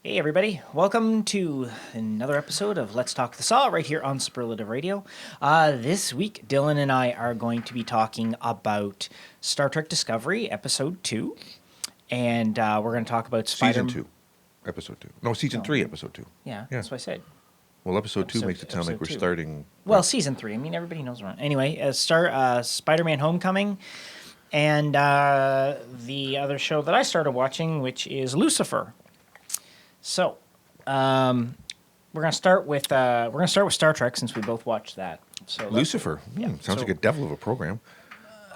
Hey everybody, welcome to another episode of Let's Talk the Saw right here on Superlative Radio. This week, Dylan and I are going to be talking about Star Trek Discovery, Episode 2. And we're going to talk about Season 2, Episode 2. No, Season 3, Episode 2. Yeah, that's what I said. Well, Episode 2 makes it sound like we're two. starting... Well, Season 3. I mean, everybody knows we're on. Anyway, Spider-Man Homecoming. And the other show that I started watching, which is Lucifer. So, we're gonna start with Star Trek since we both watched that. So Lucifer. Sounds like a devil of a program.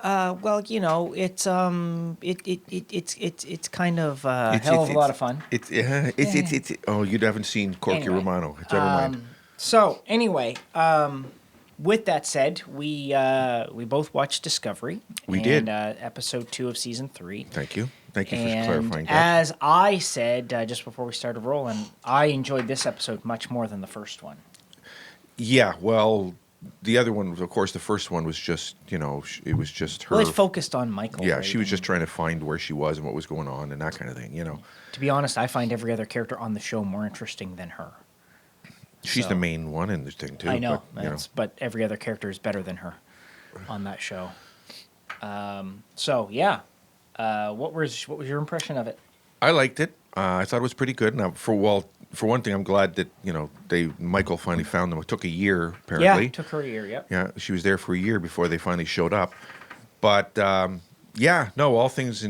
Well, you know, it's kind of a hell of a lot of fun. Oh, you haven't seen Corky Anyway, Romano. Never mind. So anyway, with that said, we both watched Discovery. We did. Episode 2 of Season 3. Thank you. Thank you for And clarifying that. as I said just before we started rolling, I enjoyed this episode much more than the first one. Yeah, well, the other one, of course, the first one was just, it was just her. Well, it focused on Michael. Yeah, right? she was just trying to find where she was and what was going on and that kind of thing, To be honest, I find every other character on the show more interesting than her. She's the main one in this thing, too. I know, but every other character is better than her on that show. So, yeah. What was your impression of it? I liked it. I thought it was pretty good. Now, for one thing, I'm glad that Michael finally found them. It took a year, apparently. Yeah, it took her a year. Yep. Yeah, she was there for a year before they finally showed up. But all things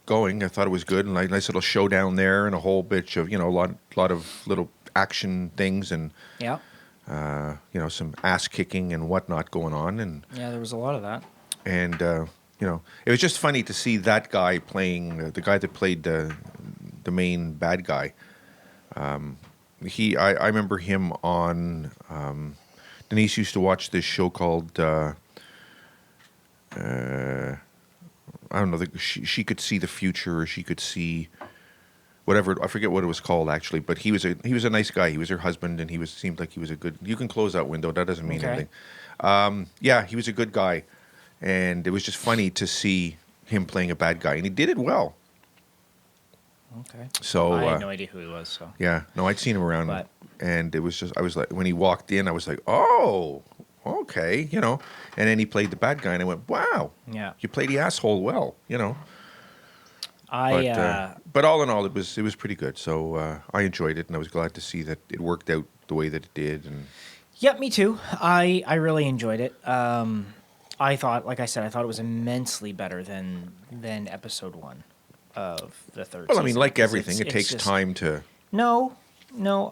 going. I thought it was good, and a nice little showdown there, and a whole bitch of a lot of little action things, and Yeah. some ass kicking and whatnot going on, and Yeah, there was a lot of that. and it was just funny to see that guy playing the guy that played the main bad guy. I remember him on. Denise used to watch this show called. I don't know. She could see the future, or she could see whatever. I forget what it was called actually, but he was a nice guy. He was her husband, and seemed like he was a good. You can close that window. That doesn't mean anything. He was a good guy. And it was just funny to see him playing a bad guy, and he did it well. Okay. So I had no idea who he was. So. Yeah, no, I'd seen him around, and it was just I was like, when he walked in, I was like, oh, okay, And then he played the bad guy, and I went, wow, Yeah. you played the asshole well, I. But all in all, it was pretty good. So I enjoyed it, and I was glad to see that it worked out the way that it did. And Yep, me too. I really enjoyed it. I thought, like I said, it was immensely better than episode 1 of the third season. Well, I mean, like everything, it takes time to... No,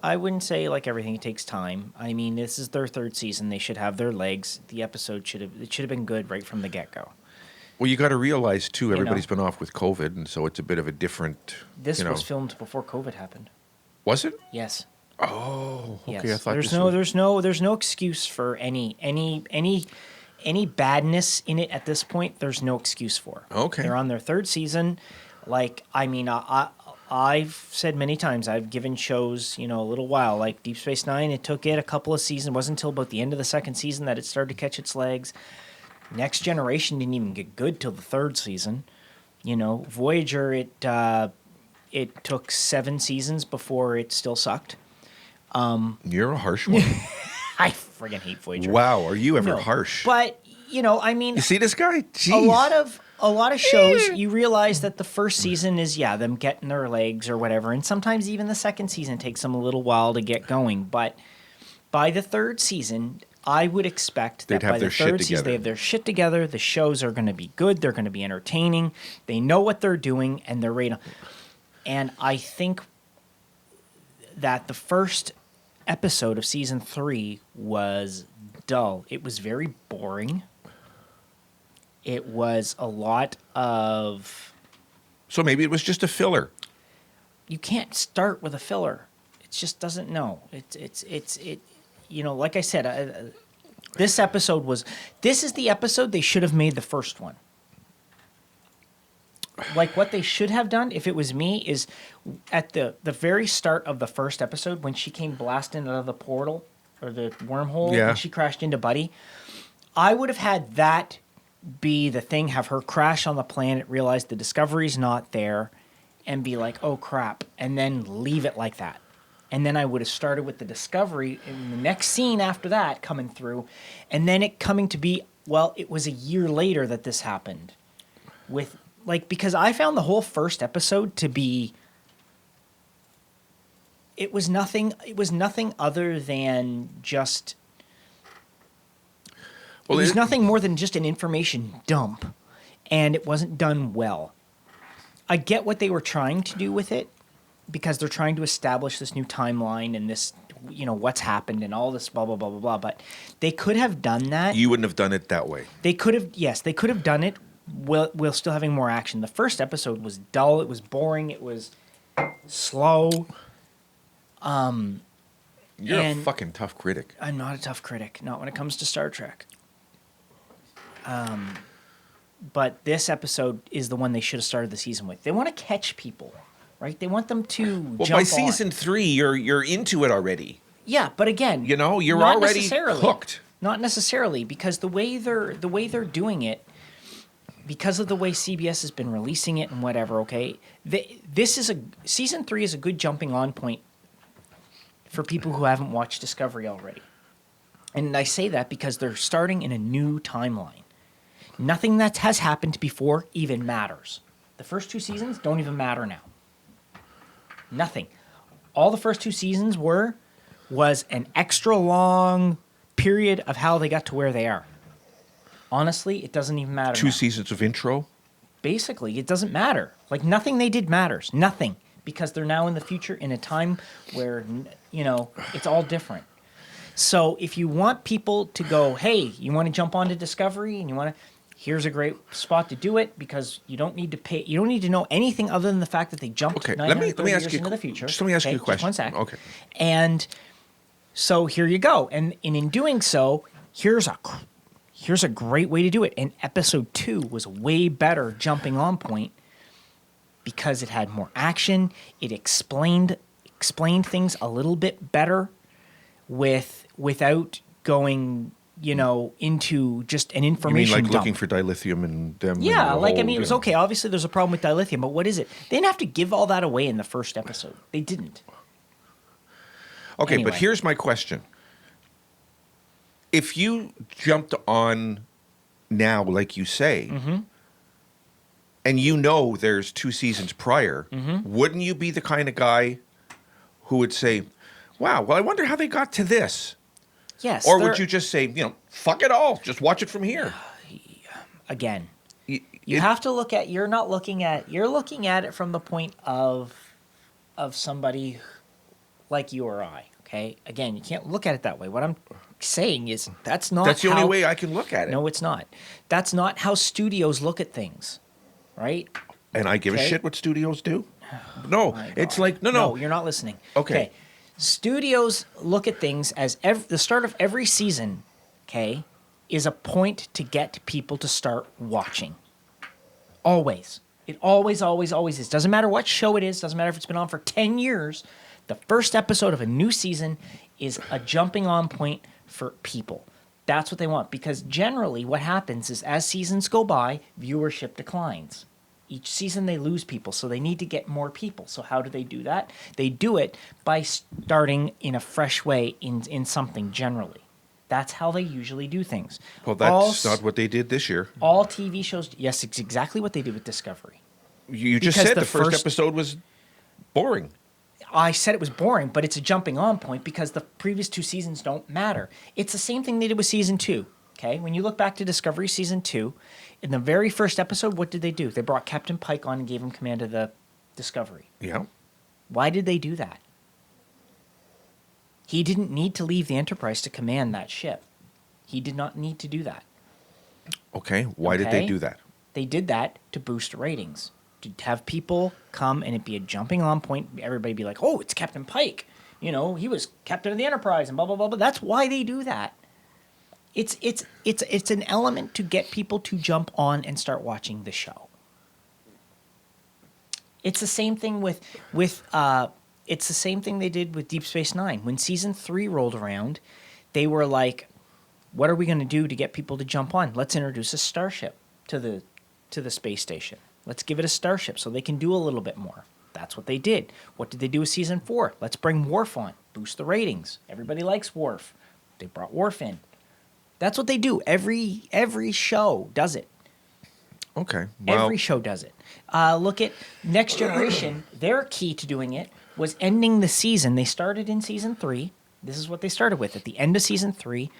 I wouldn't say like everything. It takes time. I mean, this is their third season. They should have their legs. The episode should have been good right from the get-go. Well, you got to realize, too, everybody's been off with COVID, and so it's a bit of a different... This was filmed before COVID happened. Was it? Yes. Oh, okay. Yes. I thought there's no excuse for any badness in it at this point. There's no excuse for. Okay. They're on their third season. Like, I mean, I've said many times, I've given shows, a little while, like Deep Space Nine. It took it a couple of seasons. It wasn't until about the end of the second season that it started to catch its legs. Next Generation didn't even get good till the third season. Voyager, it took 7 seasons before it still sucked. You're a harsh one. I friggin' hate Voyager. Wow, are you ever harsh? But I mean, you see this guy? Jeez. A lot of shows, you realize that the first season is them getting their legs or whatever, and sometimes even the second season takes them a little while to get going. But by the third season, I would expect that by the third season they have their shit together. The shows are going to be good. They're going to be entertaining. They know what they're doing, and they're ready. And I think that the first episode of season 3 was dull. It was very boring. It was a lot of... So maybe it was just a filler. You can't start with a filler. It just doesn't know. Like I said, this is the episode they should have made the first one. Like, what they should have done, if it was me, is at the very start of the first episode, when she came blasting out of the portal, or the wormhole, and she crashed into Buddy, I would have had that be the thing, have her crash on the planet, realize the Discovery's not there, and be like, oh crap, and then leave it like that. And then I would have started with the discovery in the next scene after that coming through, and then it coming to be, well, it was a year later that this happened. With because I found the whole first episode to be, it was nothing other than just, it was nothing more than just an information dump, and it wasn't done well. I get what they were trying to do with it, because they're trying to establish this new timeline and this, what's happened and all this blah, blah, blah, blah, blah. But they could have done that. You wouldn't have done it that way. They could have done it while still having more action. The first episode was dull. It was boring. It was slow. You're a fucking tough critic. I'm not a tough critic. Not when it comes to Star Trek. But this episode is the one they should have started the season with. They want to catch people. Right? They want them to Well, jump by season 3, you're into it already. Yeah, but again, you're not already necessarily. hooked. Not necessarily, because the way they're doing it, because of the way CBS has been releasing it and whatever. Okay, season 3 is a good jumping on point for people who haven't watched Discovery already. And I say that because they're starting in a new timeline. Nothing that has happened before even matters. The first 2 seasons don't even matter now. Nothing. All the first 2 seasons was an extra long period of how they got to where they are. Honestly, it doesn't even matter. 2 now. seasons of intro? Basically, it doesn't matter. Nothing they did matters. Nothing. Because they're now in the future in a time where, it's all different. So if you want people to go, hey, you want to jump onto Discovery and you want to... Here's a great spot to do it, because you don't need to pay. You don't need to know anything other than the fact that they jumped 930 years into the future. Just let me ask you a question. Just 1 sec. Okay. And so here you go. And in doing so, here's a great way to do it. And episode 2 was a way better jumping on point because it had more action. It explained things a little bit better without going, into just an information You mean dump. looking for dilithium and them? Yeah, and it was okay. Obviously, there's a problem with dilithium, but what is it? They didn't have to give all that away in the first episode. They didn't. Okay, Anyway. but here's my question. If you jumped on now, like you say, and there's 2 seasons prior, wouldn't you be the kind of guy who would say, wow, well, I wonder how they got to this? Yes. Or would you just say, fuck it all, just watch it from here? Again, you have to look at. You're looking at it from the point of somebody like you or I. Okay. Again, you can't look at it that way. What I'm saying is that's not. That's the only way I can look at it. No, it's not. That's not how studios look at things, right? And I give a shit what studios do. No, it's like no. No, you're not listening. Okay. Studios look at things as the start of every season, okay, is a point to get people to start watching. Always. It always, always, always is. Doesn't matter what show it is. Doesn't matter if it's been on for 10 years. The first episode of a new season is a jumping on point for people. That's what they want. Because generally what happens is as seasons go by, viewership declines. Each season they lose people, so they need to get more people. So how do they do that? They do it by starting in a fresh way in something generally. That's how they usually do things. Well, that's not what they did this year. All TV shows, yes, it's exactly what they did with Discovery. You just said the first episode was boring. I said it was boring, but it's a jumping on point because the previous 2 seasons don't matter. It's the same thing they did with season 2. Okay, when you look back to Discovery season 2, in the very first episode, what did they do? They brought Captain Pike on and gave him command of the Discovery. Yeah. Why did they do that? He didn't need to leave the Enterprise to command that ship. He did not need to do that. Okay, why did they do that? They did that to boost ratings, to have people come and it be a jumping on point. Everybody be like, "Oh, it's Captain Pike. He was captain of the Enterprise," and blah blah blah. But that's why they do that. It's an element to get people to jump on and start watching the show. It's the same thing with it's the same thing they did with Deep Space Nine. When season 3 rolled around, they were like, "What are we going to do to get people to jump on? Let's introduce a starship to the space station. Let's give it a starship so they can do a little bit more." That's what they did. What did they do with season 4? Let's bring Worf on, boost the ratings. Everybody likes Worf. They brought Worf in. That's what they do. Every show does it. Okay. Well, Every show does it. Look at Next Generation. Their key to doing it was ending the season. They started in season 3. This is what they started with. At the end of season 3,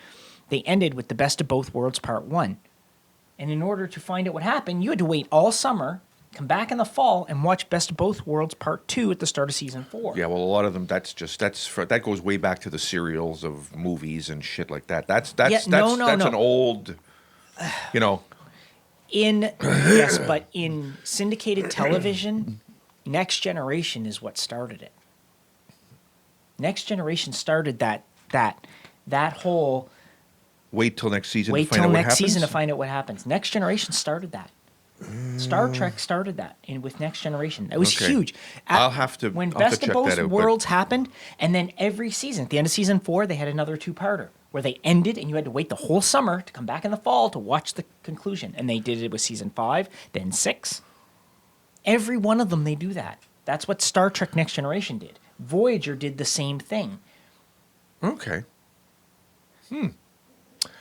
they ended with The Best of Both Worlds Part 1. And in order to find out what happened, you had to wait all summer, come back in the fall, and watch Best of Both Worlds Part 2 at the start of season 4. yeah, well, a lot of them, that goes way back to the serials of movies and shit like that. That's no. an old, you know. Yes, but in syndicated television, Next Generation is what started it. Next Generation started that whole Wait till next season. wait to find till out what next happens? season to find out what happens. Next Generation started that. Star Trek started that with Next Generation. It was Okay. huge. I'll have to when check Best of that Both out, but- Worlds happened, and then every season, at the end of season 4, they had another 2-parter where they ended, and you had to wait the whole summer to come back in the fall to watch the conclusion. And they did it with season 5, then 6. Every one of them, they do that. That's what Star Trek Next Generation did. Voyager did the same thing. Okay.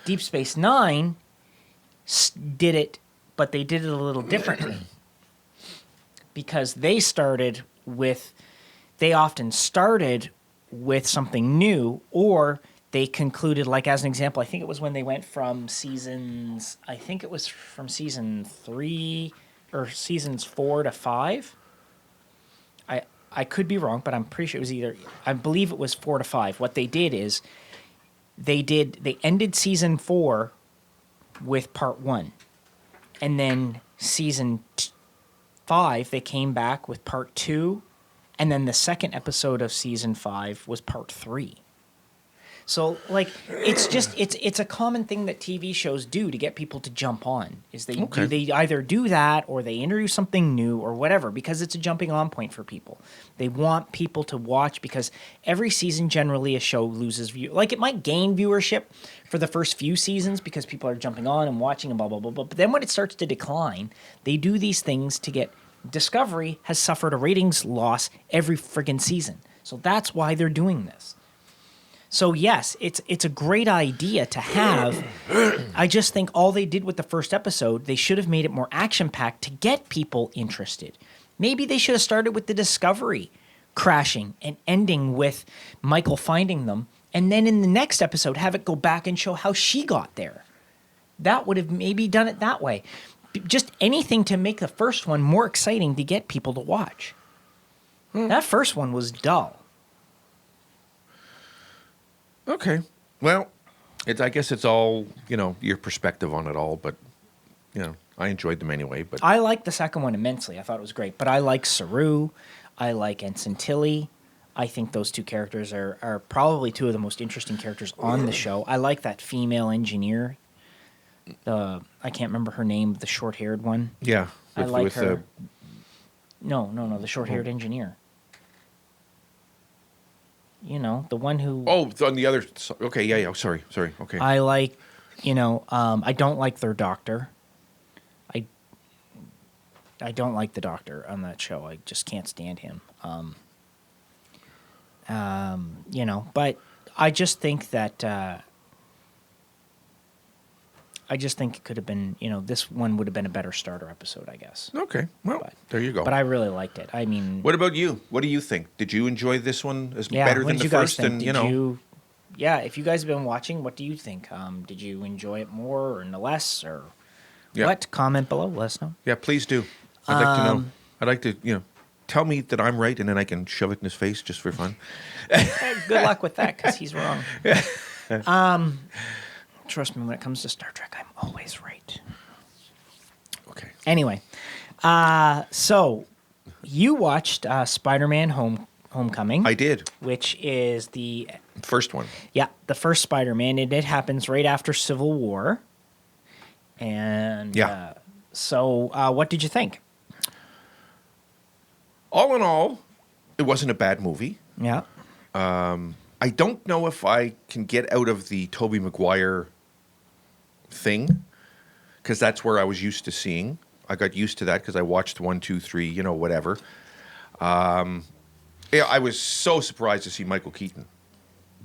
Deep Space Nine did it, but they did it a little differently because they often started with something new, or they concluded, like as an example, I think it was when they went from season 3 or seasons 4 to 5. I could be wrong, but I'm pretty sure it was I believe it was 4 to 5. What they did is they ended season 4 with part 1. And then season 5, they came back with part 2. And then the second episode of season 5 was part 3. So, like, it's a common thing that TV shows do to get people to jump on. Is they either do that or they introduce something new or whatever, because it's a jumping on point for people. They want people to watch because every season generally a show loses view. Like, it might gain viewership for the first few seasons because people are jumping on and watching and blah blah blah blah. But then when it starts to decline, they do these things to get. Discovery has suffered a ratings loss every friggin' season, so that's why they're doing this. So yes, it's a great idea to have. I just think all they did with the first episode, they should have made it more action-packed to get people interested. Maybe they should have started with the Discovery crashing and ending with Michael finding them, and then in the next episode have it go back and show how she got there. That would have maybe done it that way. Just anything to make the first one more exciting to get people to watch. That first one was dull. Okay. Well, I guess it's all, your perspective on it all, but, I enjoyed them anyway. But I liked the second one immensely. I thought it was great. But I like Saru. I like Ensign Tilly. I think those two characters are probably two of the most interesting characters on the show. I like that female engineer. I can't remember her name, the short-haired one. yeah. I like her. No, the short-haired engineer. The one who... Oh, on the other... Okay, yeah, sorry, okay. I like, I don't like their doctor. I don't like the doctor on that show. I just can't stand him. But I just think that... I just think it could have been, this one would have been a better starter episode, I guess. Okay, well, there you go. But I really liked it. I mean... What about you? What do you think? Did you enjoy this one better what than did the you guys first? think? And, Yeah, if you guys have been watching, what do you think? Did you enjoy it more or less or what? Comment below. Let us know. Yeah, please do. I'd like to know. I'd like to, tell me that I'm right, and then I can shove it in his face just for fun. Good luck with that, because he's wrong. Trust me, when it comes to Star Trek, I'm always right. Okay. Anyway, so you watched Spider-Man Homecoming. I did. Which is the... First one. Yeah, the first Spider-Man, and it happens right after Civil War. And so what did you think? All in all, it wasn't a bad movie. Yeah. I don't know if I can get out of the Tobey Maguire thing, because that's where I was used to seeing. I got used to that because I watched 1, 2, 3, whatever. Yeah, I was so surprised to see Michael Keaton.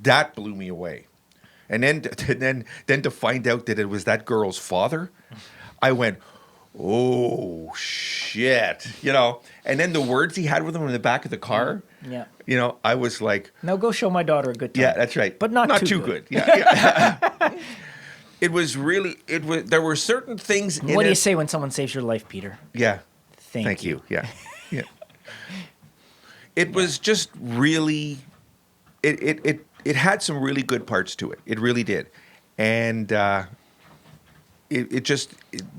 That blew me away. And then to find out that it was that girl's father, I went, oh shit, And then the words he had with him in the back of the car, Yeah. I was like, Now go show my daughter a good time. yeah, that's right, But not too good. Yeah. It was really. There were certain things. What do you say when someone saves your life, Peter? Yeah. Thank you. Yeah. Yeah. It was just really. It had some really good parts to it. It really did, and there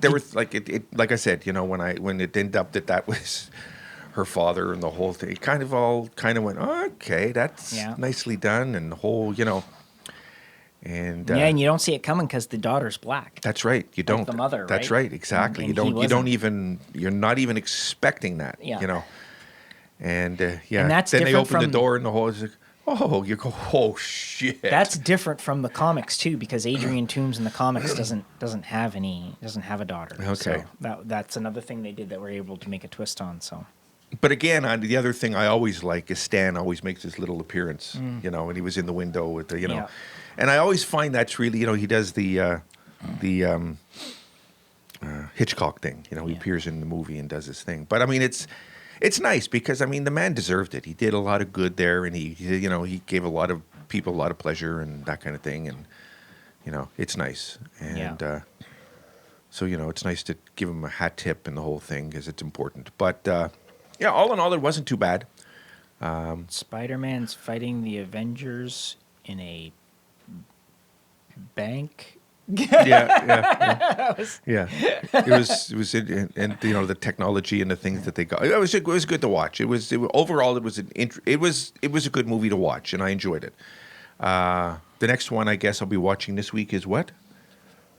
were like I said, when it ended up that was her father and the whole thing, it kind of went, oh, okay, that's nicely done, and the whole, and and you don't see it coming because the daughter's black. That's right. You don't. The mother. That's right, right. Exactly. And You don't even. You're not even expecting that. Yeah. And And that's then they different open the from- door and the whole is like, oh, you go, oh shit. That's different from the comics too, because Adrian Toomes in the comics doesn't have a daughter. Okay. So that's another thing they did that we're able to make a twist on. So. But again, the other thing I always like is Stan always makes his little appearance, and he was in the window with the, Yeah. and I always find that's really, he does the Hitchcock thing, he appears in the movie and does his thing. But I mean, it's nice because the man deserved it. He did a lot of good there, and he gave a lot of people a lot of pleasure and that kind of thing, and it's nice. And so it's nice to give him a hat tip and the whole thing because it's important. But all in all, it wasn't too bad. Spider-Man's fighting the Avengers in a bank. Yeah. It was, and the technology and the things that they got. It was good to watch. Overall, it was a good movie to watch, and I enjoyed it. The next one, I guess, I'll be watching this week is what?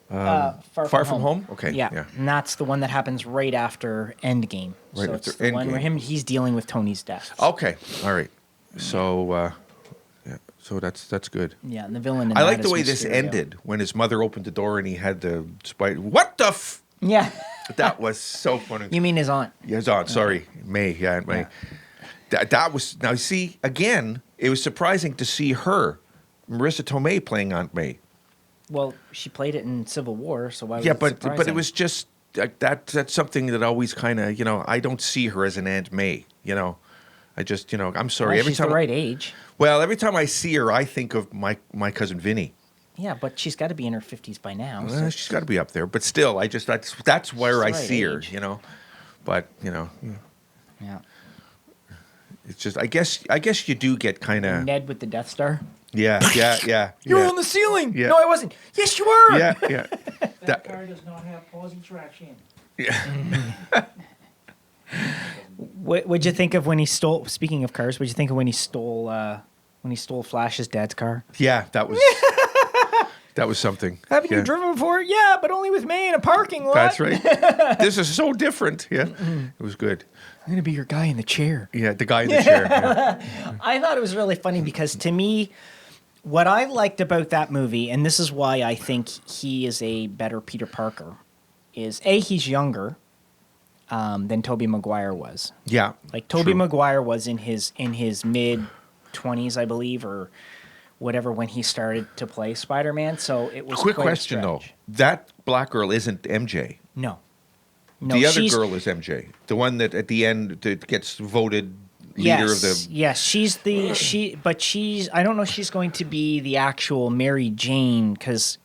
Far From Home. Okay. Yeah, and that's the one that happens right after Endgame. Right so after it's the one where Endgame. he's dealing with Tony's death. Okay. All right. So, so that's good. Yeah, and the villain. In I that like the is way this Mysterio. ended when his mother opened the door and he had the spider. What the f? Yeah. That was so funny. You mean his aunt? Yeah, his aunt. Sorry, May. Yeah, May. Yeah. That was now. See again, it was surprising to see her, Marissa Tomei, playing Aunt May. Well, she played it in Civil War, so why? Was Yeah, it but surprising? it was just like that. That's something that always kind of I don't see her as an Aunt May. I just I'm sorry. Well, every she's time the right age. Well, every time I see her, I think of my cousin Vinny. Yeah, but she's got to be in her 50s by now. Well, So. she's got to be up there, but still, that's where I the right see her. age. But Yeah. it's just I guess you do get kind of Ned with the Death Star. yeah. You were yeah. on the ceiling. Yeah. No, I wasn't. Yes, you were. Yeah. That car does not have posy traction. What'd you think of when he stole? Speaking of cars, what'd you think of when he stole Flash's dad's car? Yeah, that was that was something. Haven't Yeah. you driven before? Yeah, but only with me in a parking lot. That's right. This is so different. Yeah, it was good. I'm gonna be your guy in the chair. Yeah, the guy in the chair. Yeah. I thought it was really funny because to me, what I liked about that movie, and this is why I think he is a better Peter Parker, is he's younger than Tobey Maguire was. Yeah, Like Tobey true. Maguire was in his mid 20s, I believe, or whatever when he started to play Spider-Man. So it was Quick quite a question though. stretch. That black girl isn't MJ. No, The other she's- girl is MJ. The one that at the end that gets voted leader of the. Yes, she's I don't know if she's going to be the actual Mary Jane because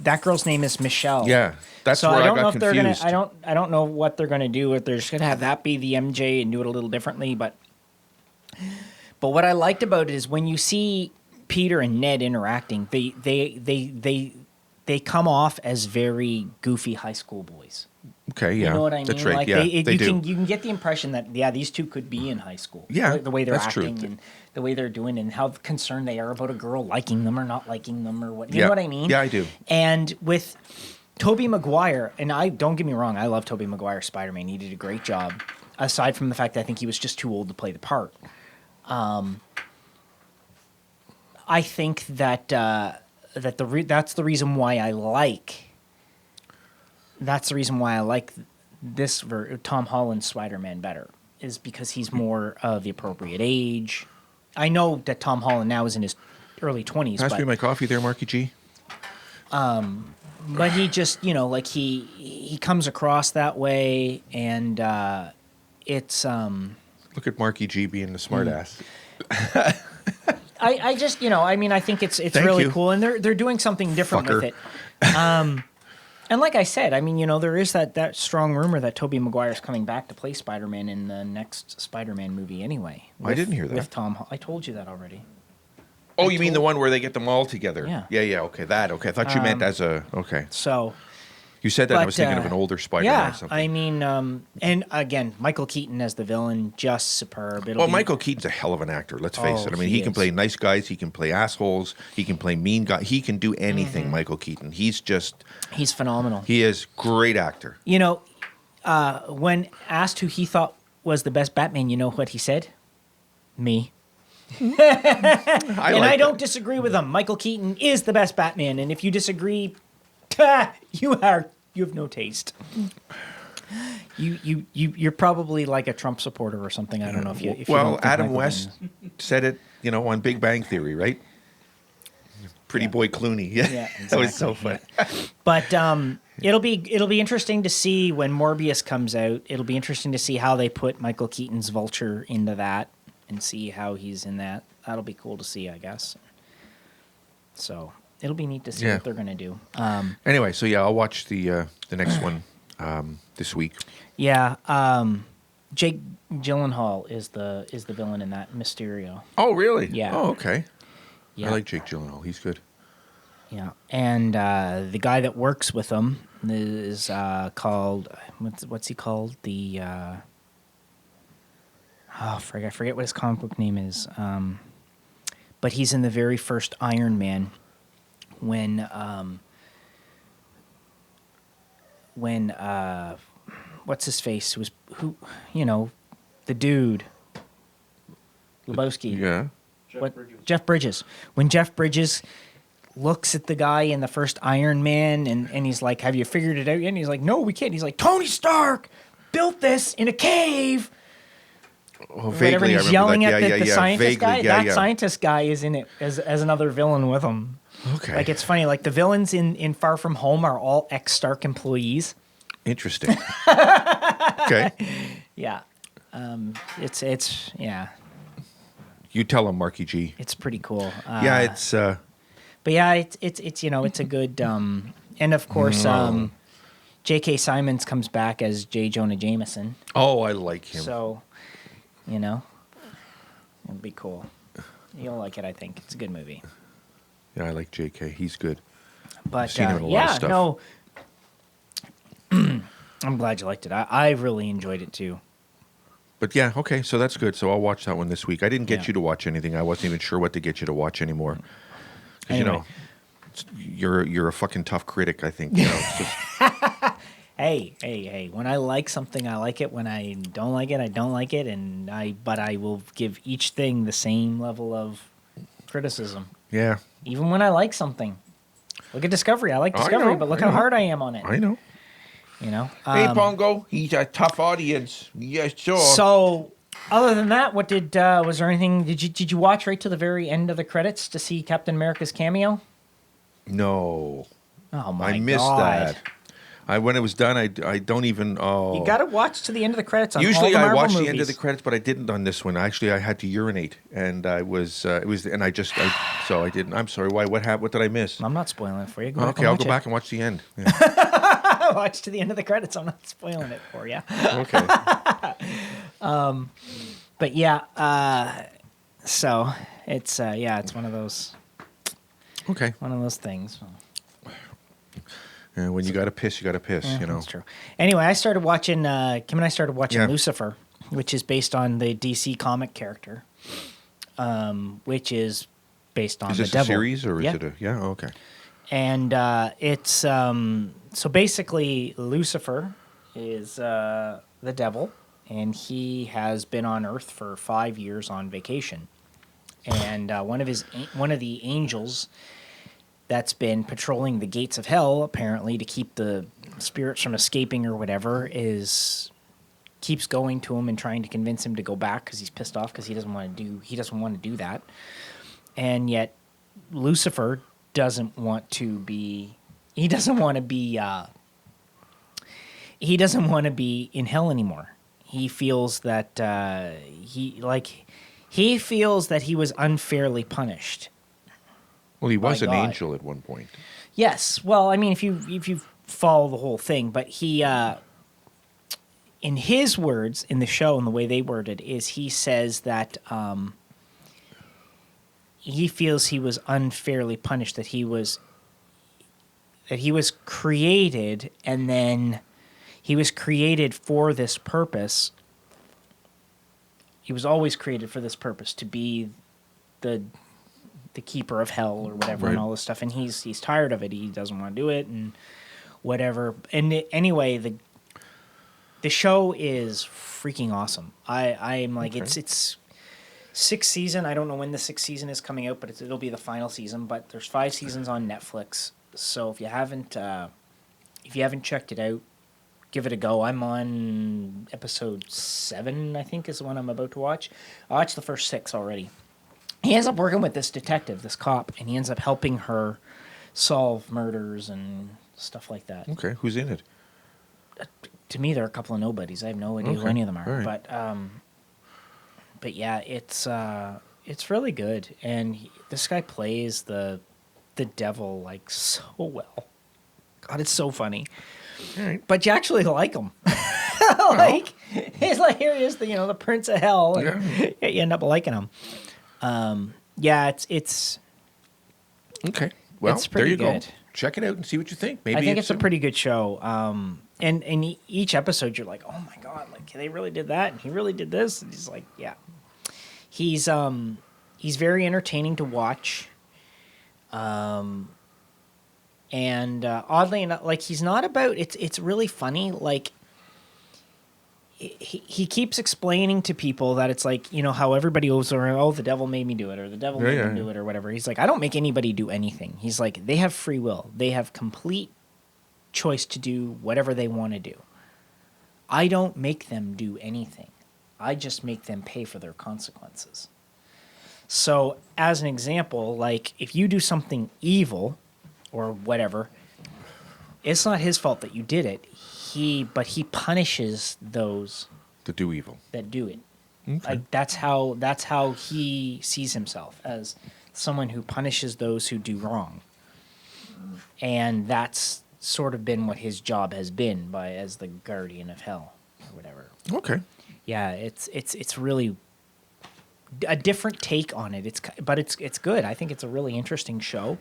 that girl's name is Michelle. Yeah, that's so where I don't got know if they're confused. gonna. I don't know what they're gonna do. If they're just gonna have that be the MJ and do it a little differently. But what I liked about it is when you see Peter and Ned interacting, they come off as very goofy high school boys. Okay, yeah, You know what I mean? that's right. Like yeah, you they do. can get the impression that these two could be in high school. Yeah, the way they're that's true. acting and the way they're doing and how concerned they are about a girl liking them or not liking them or what. You Yeah. know what I mean? Yeah, I do. And with Tobey Maguire, and I don't get me wrong, I love Tobey Maguire Spider-Man. He did a great job. Aside from the fact that I think he was just too old to play the part. I think that that's the reason why I like. That's the reason why I like this Tom Holland's Spider-Man better. is because he's more of the appropriate age. I know that Tom Holland now is in his early 20s. Pass me my coffee there, Marky G. But he just, like he comes across that way, and it's Look at Marky G being the smart ass. I just, I think it's Thank really you. cool, and they're doing something different with Fucker. it. And like I said, there is that strong rumor that Tobey Maguire's coming back to play Spider-Man in the next Spider-Man movie anyway. I didn't hear that. With Tom, I told you that already. Oh, you mean the one where they get them all together? Yeah. Yeah, okay, that. Okay, I thought you meant as a... Okay. So... You said that, and I But, was thinking of an older Spider-Man yeah, or something. I mean, and again, Michael Keaton as the villain, just superb. Well, Michael Keaton's a hell of an actor, let's face it. I mean, he he can is. play nice guys, he can play assholes, he can play mean guys. He can do anything, Michael Keaton. He's phenomenal. he is great actor. When asked who he thought was the best Batman, you know what he said? Me. I don't disagree with him. Michael Keaton is the best Batman, and if you disagree, you have no taste. You're probably like a Trump supporter or something. I don't know if you. If you don't Well, think Adam Michael West Keaton- said it, on Big Bang Theory, right? Pretty boy Clooney. Yeah, that was so funny. But it'll be interesting to see when Morbius comes out. It'll be interesting to see how they put Michael Keaton's Vulture into that and see how he's in that. That'll be cool to see, I guess. So it'll be neat to see what they're gonna do. Anyway, so yeah, I'll watch the next one this week. Yeah, Jake Gyllenhaal is the villain in that, Mysterio. Oh, really? Yeah. Oh, okay. Yeah, I like Jake Gyllenhaal. He's good. Yeah, and the guy that works with him is called what's he called? The I forget what his comic book name is. But he's in the very first Iron Man when what's his face was the dude Lebowski. Yeah. Jeff Bridges. When Jeff Bridges looks at the guy in the first Iron Man and he's like, "Have you figured it out yet?" And he's like, "No, we can't." He's like, "Tony Stark built this in a cave." Oh, Whatever. vaguely, And I he's remember yelling that. at the scientist Vaguely, guy. yeah, That yeah. scientist guy is in it as another villain with him. Okay. Like, it's funny. Like, the villains in Far From Home are all ex-Stark employees. Interesting. Okay. Yeah. It's yeah. You tell him, Marky G. It's pretty cool. Yeah, it's But yeah, it's it's a good and of course J.K. Simmons comes back as J. Jonah Jameson. oh, I like him. So, it'll be cool. You'll like it, I think. It's a good movie. Yeah, I like JK. He's good. But seen him in a lot of yeah, stuff. no. I'm glad you liked it. I really enjoyed it too. But yeah, okay, so that's good. So I'll watch that one this week. I didn't get Yeah. you to watch anything. I wasn't even sure what to get you to watch anymore. 'Cause, Anyway. you're a fucking tough critic, I think. It's just, Hey. When I like something, I like it. When I don't like it, I don't like it. But I will give each thing the same level of criticism. yeah, Even when I like something. Look at Discovery. I like I Discovery, know, but look I how know. hard I am on it. I know. Hey, Pongo, he's a tough audience. Yes, sure. So, other than that, what was there anything? Did you watch right to the very end of the credits to see Captain America's cameo? No. Oh my god! I missed that. When it was done, I don't even. Oh, You got to watch to the end of the credits. On Usually all the I Marvel watch movies. the end of the credits, but I didn't on this one. Actually, I had to urinate, and I was so I didn't. I'm sorry. Why? What happened? What did I miss? I'm not spoiling it for you. Go back Okay, and I'll watch go it. back and watch the end. Yeah. Watch to the end of the credits. I'm not spoiling it for you. Okay. But yeah, so it's it's one of those Okay. things. And when you got to piss, you got to piss. Yeah, You know. that's true. Anyway, I started watching. Kim and I started watching Yeah. Lucifer, which is based on the DC comic character, which is based on Is the this a devil. series or is Yeah. it a? Yeah. Okay. And it's so basically Lucifer is the devil, and he has been on Earth for 5 years on vacation. And one of the angels that's been patrolling the gates of hell, apparently to keep the spirits from escaping or whatever, is keeps going to him and trying to convince him to go back because he's pissed off because he doesn't want to do that. And yet Lucifer doesn't want to be in hell anymore. He feels that he feels that he was unfairly punished. Well, he was an God. angel at one point. Yes. Well, I mean, if you follow the whole thing, but he, in his words in the show and the way they worded is he says that he feels he was unfairly punished, that he was created, and then he was created for this purpose. He was always created for this purpose, to be the keeper of hell or whatever, Right. and all this stuff. And he's tired of it. He doesn't want to do it and whatever. And anyway, the show is freaking awesome. I'm like, Okay. it's sixth season. I don't know when the sixth season is coming out, but it'll be the final season. But there's 5 seasons on Netflix. So if you haven't checked it out, give it a go. I'm on episode 7, I think, is the one I'm about to watch. I watched the first 6 already. He ends up working with this detective, this cop, and he ends up helping her solve murders and stuff like that. Okay, who's in it? To me, they're a couple of nobodies. I have no idea who Okay, any of them are. all right. But yeah, it's really good, and this guy plays the devil like so well. God, it's so funny. All right. But you actually like him. He's like, here he is, the Prince of Hell. And you end up liking him. Yeah, it's Okay. Well, It's there pretty you good. go. Check it out and see what you think. Maybe I think it's a pretty good show. And in each episode, you're like, oh my God, like they really did that, and he really did this. And he's like, yeah, he's very entertaining to watch. And oddly enough, like he's not about it's really funny. Like he keeps explaining to people that it's like, how everybody goes around, oh, the devil made me do it, or the devil made me do it, or whatever. He's like, I don't make anybody do anything. He's like, they have free will. They have complete choice to do whatever they want to do. I don't make them do anything. I just make them pay for their consequences. So as an example, like if you do something evil or whatever, it's not his fault that you did it. But he punishes those to do evil. that do it. Okay. Like that's how he sees himself, as someone who punishes those who do wrong. And that's sort of been what his job has been as the guardian of hell or whatever. Okay. Yeah, it's really a different take on it. It's good. I think it's a really interesting show.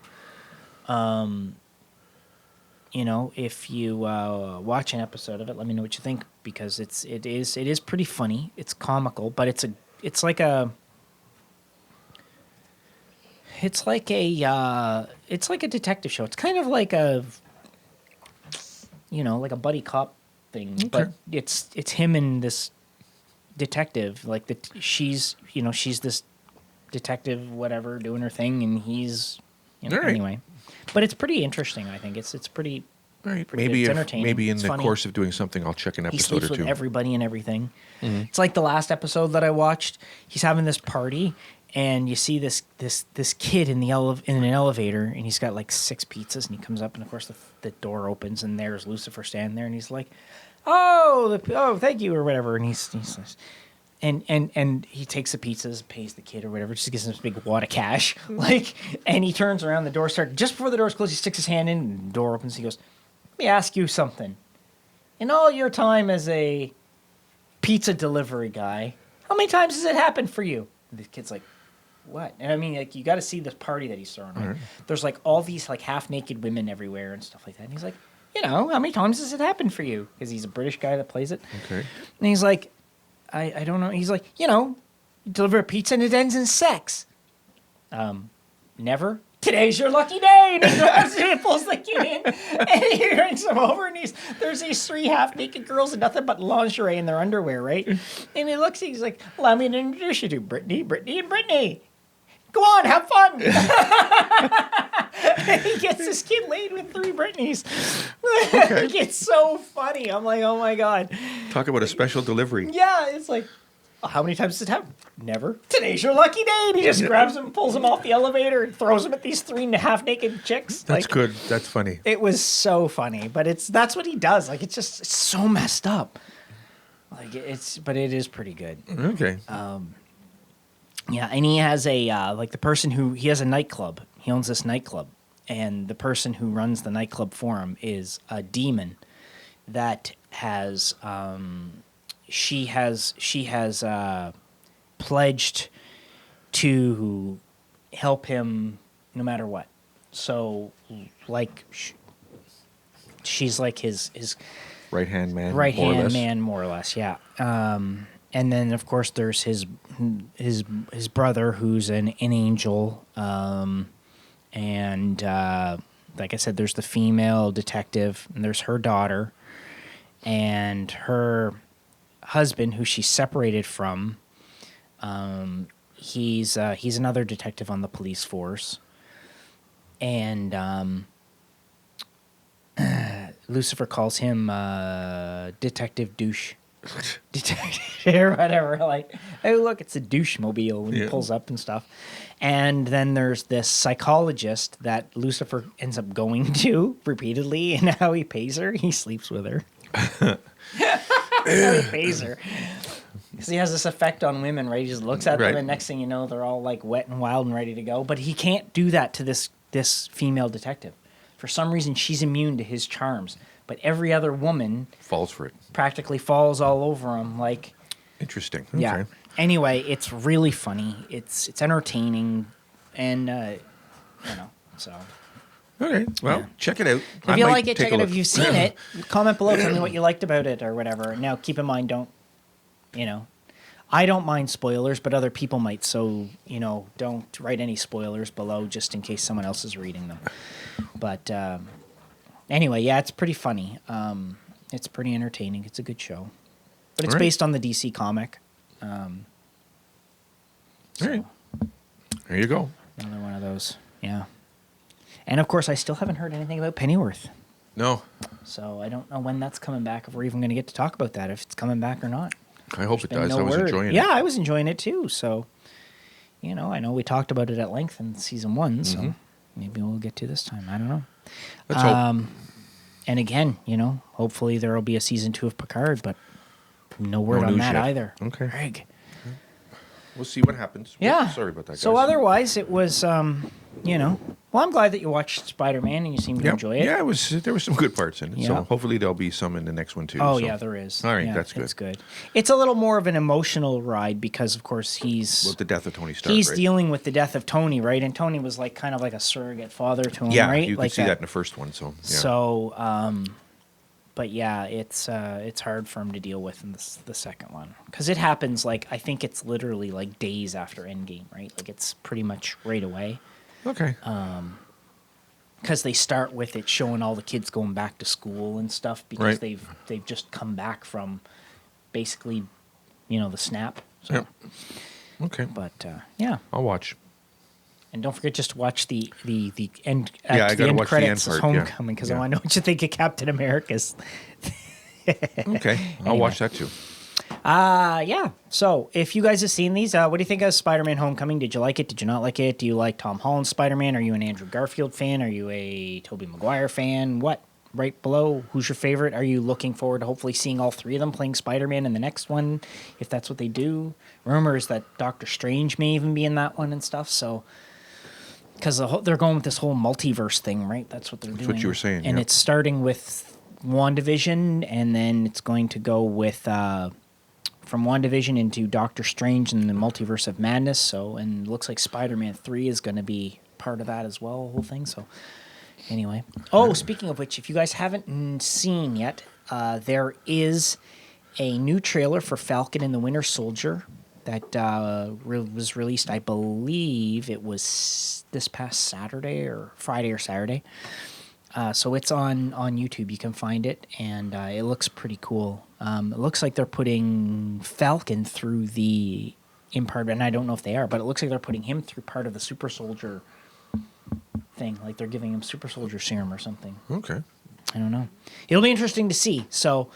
If you watch an episode of it, let me know what you think, because it is pretty funny. It's comical, but it's like a detective show. It's kind of like a like a buddy cop thing, but it's him and this detective. Like she's this detective, whatever, doing her thing, and he's All right. anyway. But it's pretty interesting. I think it's pretty. All right. Pretty Maybe good. It's entertaining. maybe in It's the funny. course of doing something, I'll check an He episode sleeps or two. with everybody and everything. Mm-hmm. It's like the last episode that I watched. He's having this party, and you see this kid in an elevator, and he's got like 6 pizzas, and he comes up, and of course the door opens, and there's Lucifer standing there, and he's like, "Oh, thank you," or whatever, and he's and he takes the pizzas, pays the kid or whatever, just gives him this big wad of cash, and he turns around, the door starts just before the door's closed. He sticks his hand in, and the door opens. He goes, "Let me ask you something. In all your time as a pizza delivery guy, how many times has it happened for you?" And the kid's like, "What?" And I mean, like, you got to see this party that he's throwing. Right? Right. There's like all these like half-naked women everywhere and stuff like that. And he's like, how many times has it happened for you? Because he's a British guy that plays it. Okay. And he's like, I don't know. He's like, you deliver a pizza and it ends in sex. Never. Today's your lucky day. And he grabs it and pulls the kid in, and he brings him over, and there's these 3 half-naked girls in nothing but lingerie in their underwear, right? And he looks, he's like, "Allow me to introduce you to Brittany, and Brittany. Go on, have fun. He gets this kid laid with 3 Britneys. Okay. It's so funny. I'm like, oh my God. Talk about a special delivery. Yeah, it's like, how many times does it happen? Never. Today's your lucky day. And he just grabs him, pulls him off the elevator, and throws him at these 3 half-naked chicks. That's like, good. That's funny. It was so funny, but that's what he does. Like, it's so messed up. Like, but it is pretty good. Okay. Yeah, and he has he has a nightclub. He owns this nightclub, and the person who runs the nightclub for him is a demon that has she has pledged to help him no matter what. So, like, she's like his Right-hand man. right-hand man, more or less, yeah. And then, of course, there's his brother, who's an angel. And like I said, there's the female detective, and there's her daughter, and her husband, who she's separated from. He's another detective on the police force, and Lucifer calls him Detective Douche. Detective or whatever. Like, oh, look, it's a douche mobile when he pulls up and stuff. And then there's this psychologist that Lucifer ends up going to repeatedly, and how he pays her. He sleeps with her. How he pays her. Because he has this effect on women, right? He just looks at them, and next thing you know, they're all like wet and wild and ready to go. But he can't do that to this female detective. For some reason, she's immune to his charms. But every other woman falls for it. Practically falls all over him. Like, interesting. Okay. Yeah. Anyway, it's really funny. It's entertaining, and so. Okay. Well, check it out. If you like it, check it out. If you've seen it, comment below. Tell me what you liked about it or whatever. Now, keep in mind, I don't mind spoilers, but other people might. So, don't write any spoilers below just in case someone else is reading them. But anyway, yeah, it's pretty funny. It's pretty entertaining. It's a good show. But it's based on the DC comic. All right. There you go. Another one of those. Yeah. And, of course, I still haven't heard anything about Pennyworth. No. So I don't know when that's coming back, if we're even going to get to talk about that, if it's coming back or not. I hope it does. I was enjoying it. Yeah, I was enjoying it, too. So, I know we talked about it at length in season 1, so maybe we'll get to this time. I don't know. Let's hope. And again, hopefully there will be a season 2 of Picard, but no word on that either. Okay. Greg. We'll see what happens. Yeah. Sorry about that, guys. So otherwise, it was, well, I'm glad that you watched Spider-Man and you seem to enjoy it. Yeah, there were some good parts in it. Yeah. So hopefully there'll be some in the next one, too. Oh, so. yeah, there is. All right, yeah, that's good. It's good. It's a little more of an emotional ride because, of course, he's... With the death of Tony Stark, He's right? dealing with the death of Tony, right? And Tony was kind of like a surrogate father to him, yeah, right? you could see that in the first one, so... Yeah. So, but yeah, it's hard for him to deal with in the second one. Because it happens, I think it's literally, days after Endgame, right? It's pretty much right away. Okay. Because they start with it showing all the kids going back to school and stuff because they've just come back from basically, the snap. So. Yep. Okay. But yeah, I'll watch. And don't forget just to watch the end. I the end watch credits the end is part, Homecoming because I want to know what you think of Captain America's. Okay, I'll watch that too. Yeah. So, if you guys have seen these, what do you think of Spider-Man Homecoming? Did you like it? Did you not like it? Do you like Tom Holland's Spider-Man? Are you an Andrew Garfield fan? Are you a Tobey Maguire fan? What? Right below, who's your favorite? Are you looking forward to hopefully seeing all 3 of them playing Spider-Man in the next one, if that's what they do? Rumors that Doctor Strange may even be in that one and stuff, so... Because they're going with this whole multiverse thing, right? That's what they're doing. That's what you were saying, And it's starting with WandaVision, and then it's going to go with from WandaVision into Doctor Strange and the Multiverse of Madness. So, and it looks like Spider-Man 3 is going to be part of that as well, the whole thing. So, anyway. Oh, speaking of which, if you guys haven't seen yet, there is a new trailer for Falcon and the Winter Soldier that was released, I believe it was this past Saturday or Friday or Saturday. So it's on YouTube. You can find it, and it looks pretty cool. It looks like they're putting Falcon through the in part, and I don't know if they are, but it looks like they're putting him through part of the super soldier thing. Like they're giving him super soldier serum or something. Okay. I don't know. It'll be interesting to see. So,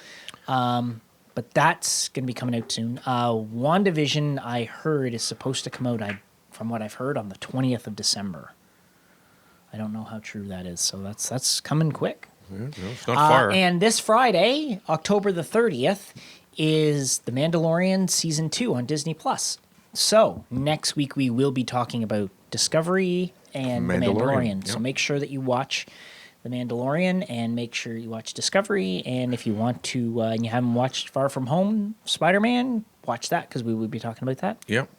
but that's going to be coming out soon. WandaVision, I heard, is supposed to come out, from what I've heard, on the 20th of December. I don't know how true that is. So that's coming quick. Yeah, no, it's not far. And this Friday, October the 30th, is The Mandalorian Season 2 on Disney+. So next week we will be talking about Discovery and The Mandalorian. So yep. make sure that you watch The Mandalorian and make sure you watch Discovery. And if you want to, and you haven't watched Far From Home, Spider-Man, watch that because we will be talking about that. Yep.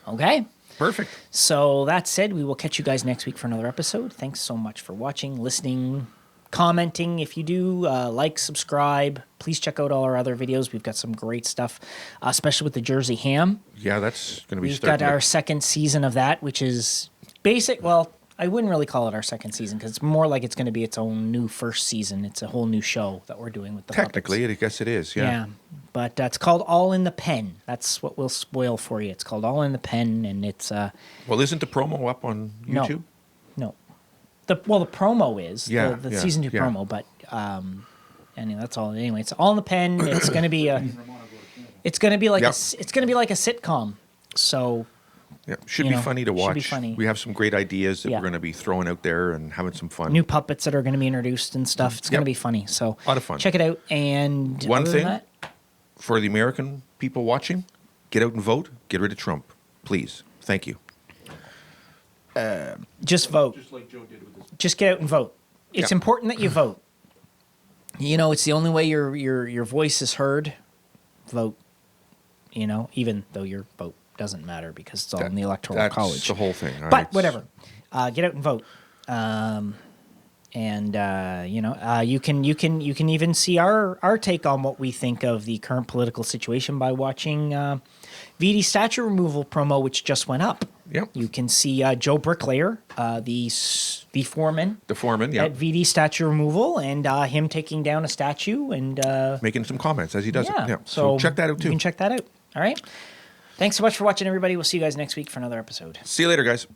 Okay. Perfect. So that said, we will catch you guys next week for another episode. Thanks so much for watching, listening, commenting. If you do, like, subscribe. Please check out all our other videos. We've got some great stuff, especially with the Jersey Ham. Yeah, that's going to be We've got our second season of that, which is basic. Well, I wouldn't really call it our second season because it's more like it's going to be its own new first season. It's a whole new show that we're doing with the Technically, puppets. I guess it is, yeah. But it's called All in the Pen. That's what we'll spoil for you. It's called All in the Pen, and it's... Well, isn't the promo up on YouTube? No. The promo is. Yeah, The Season 2 yeah. promo, but... anyway, that's all. Anyway, it's All in the Pen. It's going to be a... It's going to be like Yep. it's going to be like a sitcom. So... Yeah, should You be know, funny to should watch. be funny. We have some great ideas that Yeah. we're going to be throwing out there and having some fun. New puppets that are going to be introduced and stuff. It's going Yep. to be funny. So A lot of fun. check it out. And One other than thing- that, For the American people watching, get out and vote. Get rid of Trump, please. Thank you. just vote. Just like Joe did with his. Just get out and vote. It's Yeah. important that you vote. You know, it's the only way your voice is heard. Vote. You know, even though your vote doesn't matter because it's all in the electoral That's college. the whole thing. all But right? whatever. Get out and vote. You can even see our take on what we think of the current political situation by watching VD statue removal promo, which just went up. Yep. You can see Joe Bricklayer, the foreman The foreman, yeah. at VD statue removal, and him taking down a statue and Making some comments as he does it. Yeah. So check that out You too. can check that out. All right. Thanks so much for watching, everybody. We'll see you guys next week for another episode. See you later, guys.